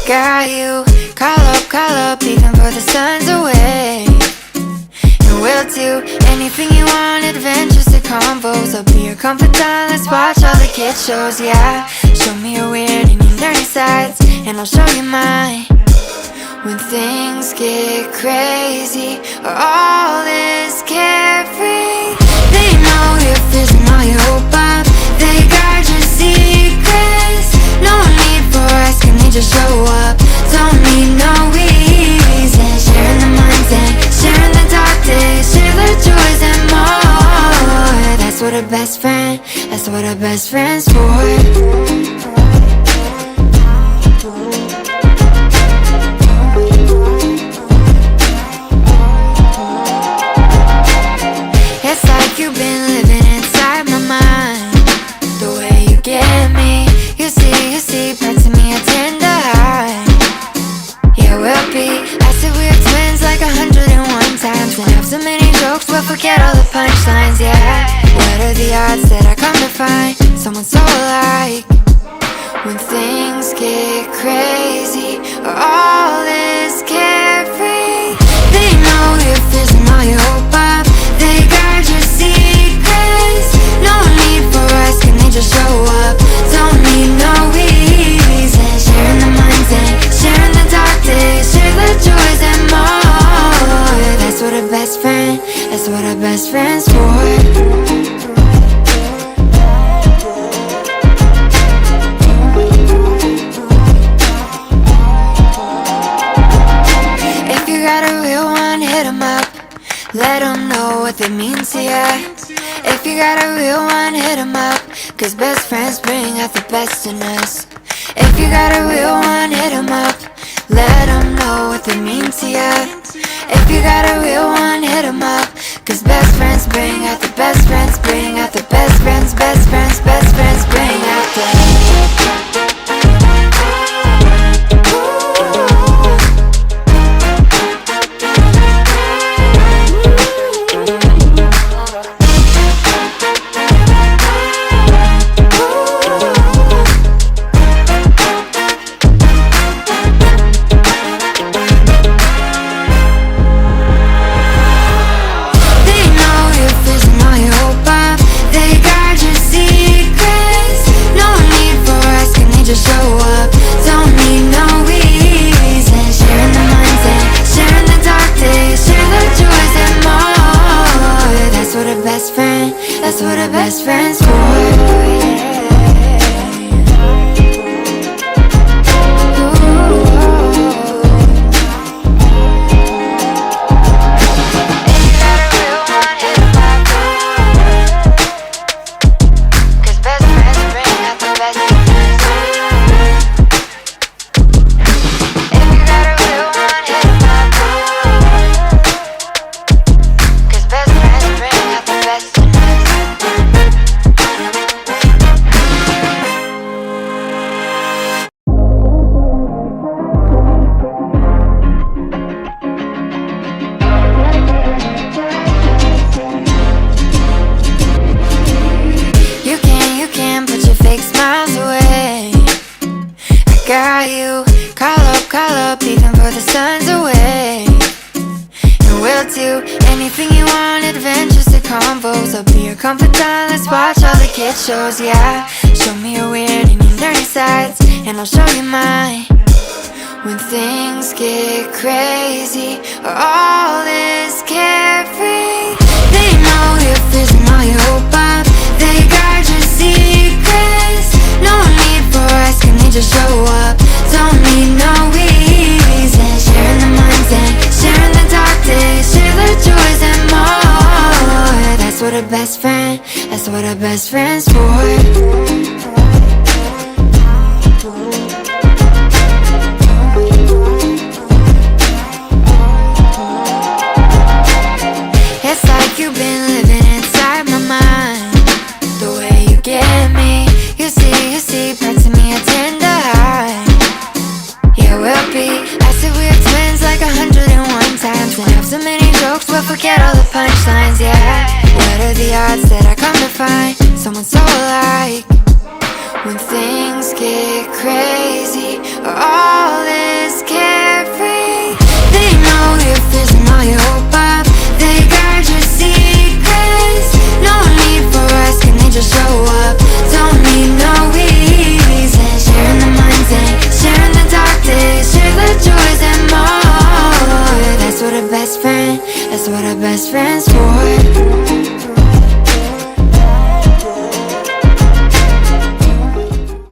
got you. Call up, even for the sun's away. And we'll do anything you want, adventures to convos. I'll be your confidant, let's watch all the kids shows, yeah. Show me your weird and your nerdy sides, and I'll show you mine. When things get crazy, or all is carefree, they know your fears and all your hope up. They guard your secrets. No need for asking, they just show up. Don't need no reason. Sharing the minds and sharing the dark days, share the joys and more. That's what a best friend, that's what a best friend's for. You've been living inside my mind, the way you get me. You see parts of me I tend to hide. Yeah, we'll be, I said we're twins like 101 times, and have so many jokes we'll forget all the punchlines, yeah. What are the odds that I come to find someone so alike? When things get crazy, or all is carefree, they know your fears and all your hope up. They guard your secrets. No need for asking, they just show up. Don't need no reason. Sharing the minds and sharing the dark days, share the joys and more. That's what a best friend, that's what a best friend's for. Let them know what they mean to ya. If you got a real one, hit them up, cause best friends bring out the best in us. If you got a real one, hit them up. Let them know what they mean to ya. If you got a real one, hit them up, cause best friends bring out the best friends, bring out the best friends, best friends, best friends bring out the that's what a best friend's for. Got you. Call up, even for the sun's away. And we'll do anything you want, adventures to convos. I'll be your confidant, let's watch all the kids shows, yeah. Show me your weird and your nerdy sides, and I'll show you mine. When things get crazy, or all is carefree, they know your fears and all your hope up. They guard your secrets. No need for asking, they just show up. Don't need no reason. Sharing the minds and sharing the dark days, share the joys and more. That's what a best friend, that's what a best friend's for. You've been living inside my mind, the way you get me. You see parts of me I tend to hide. Yeah, we'll be, I said we're twins like 101 times, and have so many jokes we'll forget all the punchlines, yeah. What are the odds that I come to find someone so alike? when things get crazy, or all is carefree. They know you're fizzing all your hope up. They guard your secrets. No need for asking, they just show up. Don't need no reason. Sharing the minds and sharing the dark days. Share the joys and more. That's what a best friend, that's what a best friend's for.